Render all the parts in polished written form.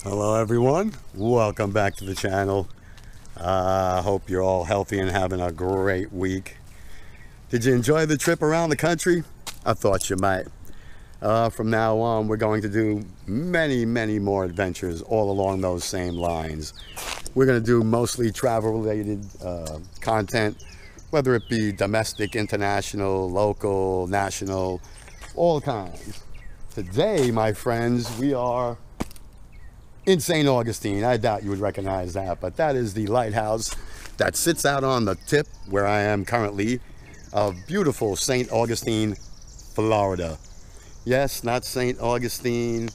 Hello everyone, welcome back to the channel. I hope you're all healthy and having a great week. Did you enjoy the trip around the country? I thought you might. From now on, we're going to do many more adventures all along those same lines. We're going to do mostly travel related content, whether it be domestic, international, local, national, all kinds. Today, my friends, we are in St. Augustine. I doubt you would recognize that, but that is the lighthouse that sits out on the tip where I am currently of beautiful St. Augustine, Florida. Yes, not St. Augustine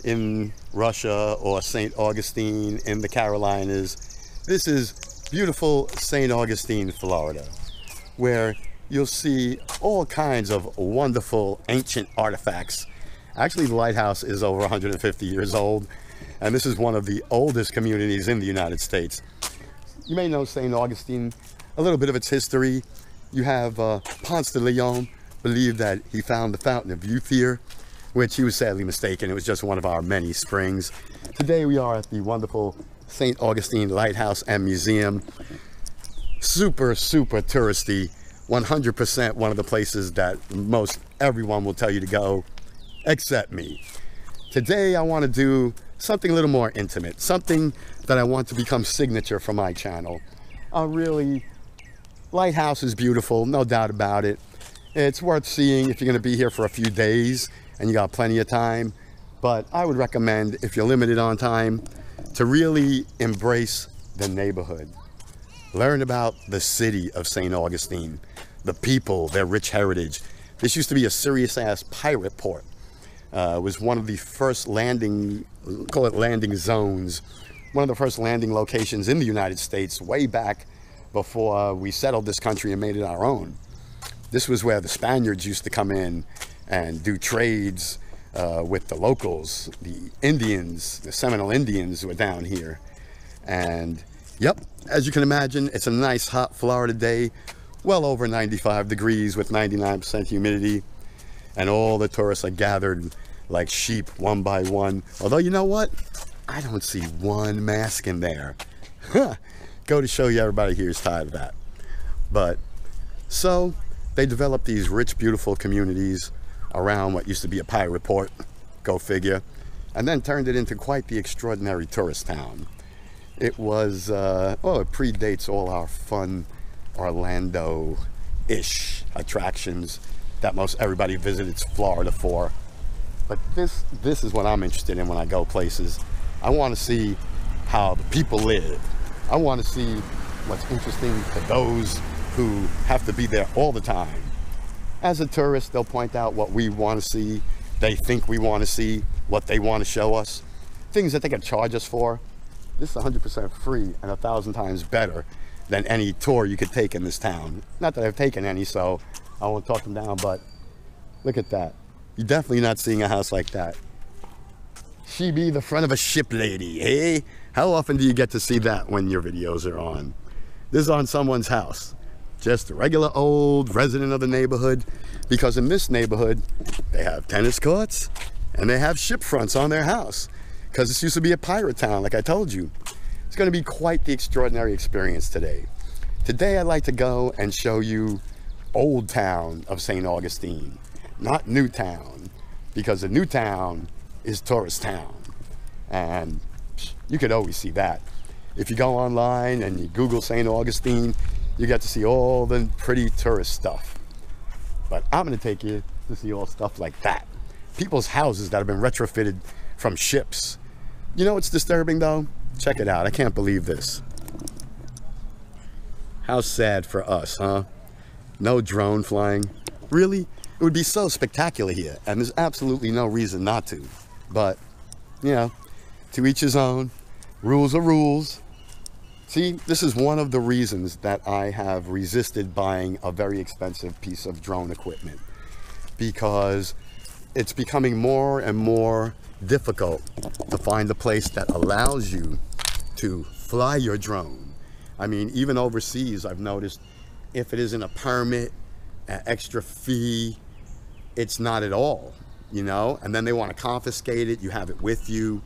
in Russia or St. Augustine in the Carolinas. This is beautiful St. Augustine, Florida, where you'll see all kinds of wonderful ancient artifacts. Actually, the lighthouse is over 150 years old, and this is one of the oldest communities in the United States. You may know St. Augustine, a little bit of its history. You have Ponce de Leon believed that he found the fountain of youth here, which he was sadly mistaken. It was just one of our many springs. Today we are at the wonderful St. Augustine Lighthouse and Museum. Super touristy, 100% one of the places that most everyone will tell you to go, except me. Today I want to do something a little more intimate, something that I want to become signature for my channel. Lighthouse is beautiful, no doubt about it. It's worth seeing if you're going to be here for a few days and you got plenty of time. But I would recommend, if you're limited on time, to really embrace the neighborhood. Learn about the city of St. Augustine, the people, their rich heritage. This used to be a serious-ass pirate port. It was one of the first landing zones, one of the first landing locations in the United States way back before we settled this country and made it our own. This was where the Spaniards used to come in and do trades with the locals. The Indians, the Seminole Indians, were down here. And yep, as you can imagine, it's a nice hot Florida day, well over 95 degrees with 99% humidity. And all the tourists are gathered like sheep one by one. Although, you know what? I don't see one mask in there. Go to show you everybody here is tired of that. But so they developed these rich, beautiful communities around what used to be a pirate port, go figure, and then turned it into quite the extraordinary tourist town. It was, it predates all our fun Orlando-ish attractions that most everybody visits Florida for. But this is what I'm interested in when I go places. I want to see how the people live. I want to see what's interesting to those who have to be there all the time. As a tourist, they'll point out what we want to see, they think we want to see, what they want to show us, things that they can charge us for. This is 100% free and 1,000 times better than any tour you could take in this town. Not that I've taken any, so I won't talk them down, but look at that. You're definitely not seeing a house like that. She be the front of a ship lady, eh? How often do you get to see that when your videos are on? This is on someone's house. Just a regular old resident of the neighborhood, because in this neighborhood, they have tennis courts and they have ship fronts on their house, because this used to be a pirate town, like I told you. It's going to be quite the extraordinary experience today. Today, I'd like to go and show you Old Town of St. Augustine, not New Town, because the New Town is tourist town, and you could always see that. If you go online and you Google St. Augustine, you get to see all the pretty tourist stuff. But I'm going to take you to see all stuff like that. People's houses that have been retrofitted from ships. You know what's disturbing though? Check it out. I can't believe this. How sad for us, huh? No drone flying. Really? It would be so spectacular here, and there's absolutely no reason not to. But, you know, to each his own. Rules are rules. See, this is one of the reasons that I have resisted buying a very expensive piece of drone equipment, because it's becoming more and more difficult to find a place that allows you to fly your drone. I mean, even overseas, I've noticed if it isn't a permit, an extra fee, it's not at all, you know, and then they want to confiscate it. You have it with you.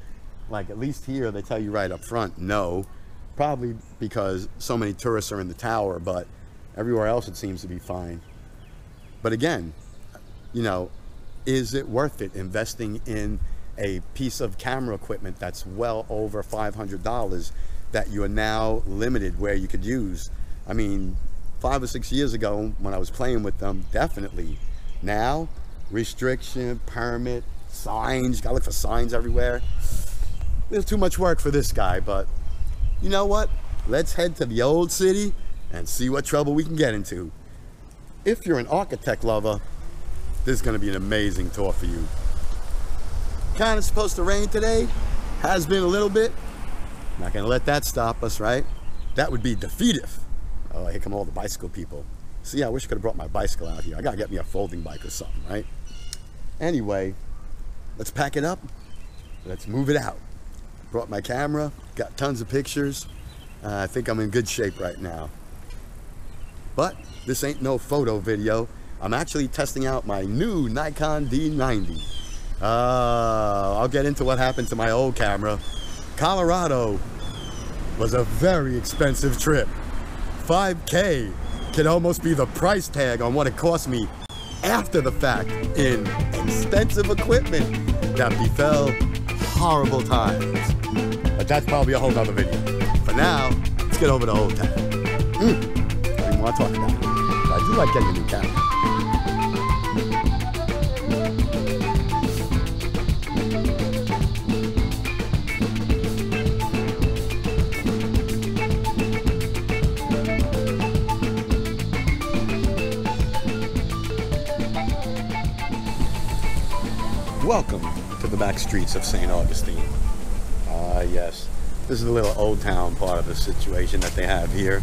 Like at least here they tell you right up front, no. Probably because so many tourists are in the tower, but everywhere else it seems to be fine. But again, you know, is it worth it investing in a piece of camera equipment that's well over $500 that you are now limited where you could use? I mean, 5 or 6 years ago when I was playing with them, definitely. Now, restriction, permit, signs, you gotta look for signs everywhere. There's too much work for this guy, but you know what? Let's head to the old city and see what trouble we can get into. If you're an architect lover, this is gonna be an amazing tour for you. Kind of supposed to rain today, has been a little bit. Not gonna let that stop us, right? That would be defeative. Oh, here come all the bicycle people. See, I wish I could have brought my bicycle out here. I gotta get me a folding bike or something, right? Anyway, let's pack it up. Let's move it out. Brought my camera, got tons of pictures. I think I'm in good shape right now. But this ain't no photo video. I'm actually testing out my new Nikon D90. I'll get into what happened to my old camera. Colorado was a very expensive trip. $5K can almost be the price tag on what it cost me after the fact in expensive equipment that befell horrible times. But that's probably a whole nother video. For now, let's get over to Old Town. I didn't want to talk about it, but I do like getting a new camera. Welcome to the back streets of St. Augustine. Yes, this is the little Old Town part of the situation that they have here.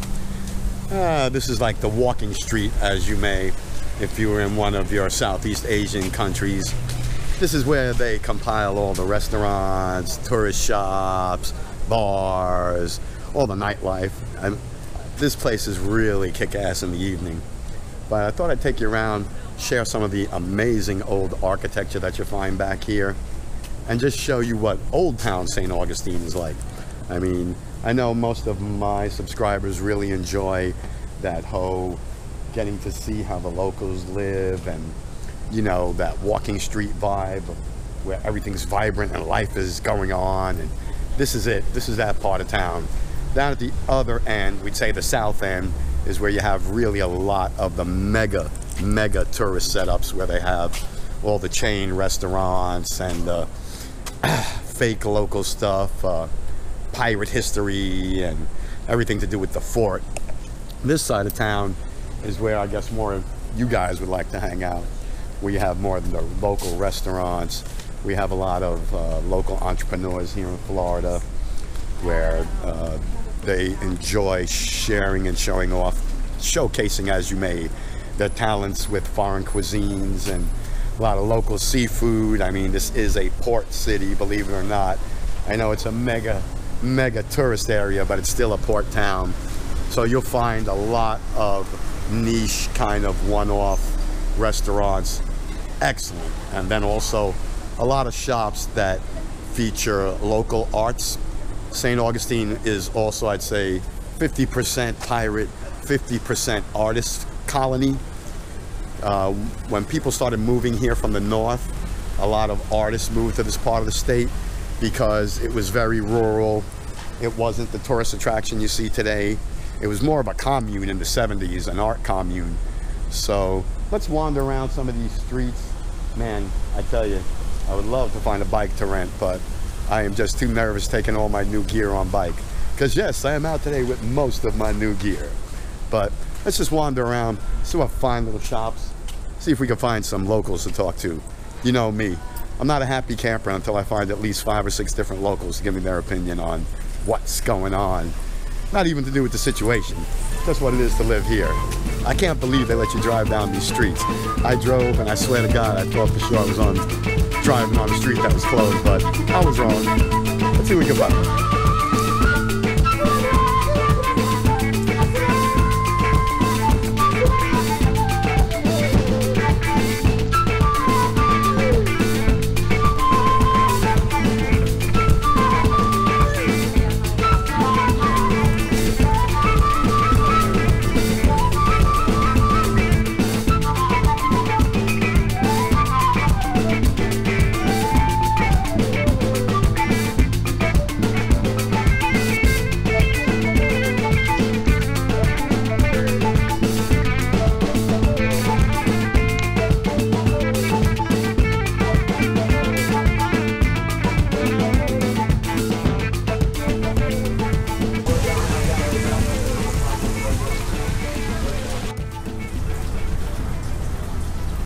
This is like the walking street, as you may, if you were in one of your Southeast Asian countries. This is where they compile all the restaurants, tourist shops, bars, all the nightlife. This place is really kick-ass in the evening. But I thought I'd take you around, share some of the amazing old architecture that you find back here, and just show you what Old Town St. Augustine is like. I mean, I know most of my subscribers really enjoy that whole getting to see how the locals live, and you know, that walking street vibe where everything's vibrant and life is going on. And this is it. This is that part of town. Down at the other end, we'd say the south end, is where you have really a lot of the mega tourist setups, where they have all the chain restaurants and fake local stuff, pirate history, and everything to do with the fort. This side of town is where I guess more of you guys would like to hang out, where you have more of the local restaurants. We have a lot of local entrepreneurs here in Florida, where they enjoy sharing and showing off, showcasing, as you may, their talents with foreign cuisines and a lot of local seafood. I mean, this is a port city, believe it or not. I know it's a mega tourist area, but it's still a port town. So you'll find a lot of niche kind of one-off restaurants. Excellent. And then also a lot of shops that feature local arts. St. Augustine is also, I'd say, 50% pirate, 50% artist colony. When people started moving here from the north, a lot of artists moved to this part of the state because it was very rural. It wasn't the tourist attraction you see today. It was more of a commune in the 70s, an art commune. So let's wander around some of these streets. Man, I tell you, I would love to find a bike to rent, but I am just too nervous taking all my new gear on bike. Because yes, I am out today with most of my new gear. But let's just wander around, see what fine little shops, see if we can find some locals to talk to. You know me, I'm not a happy camper until I find at least 5 or 6 different locals to give me their opinion on what's going on. Not even to do with the situation, just what it is to live here. I can't believe they let you drive down these streets. I drove, and I swear to God, I thought for sure I was driving on a street that was closed, but I was wrong. Let's see what we can find.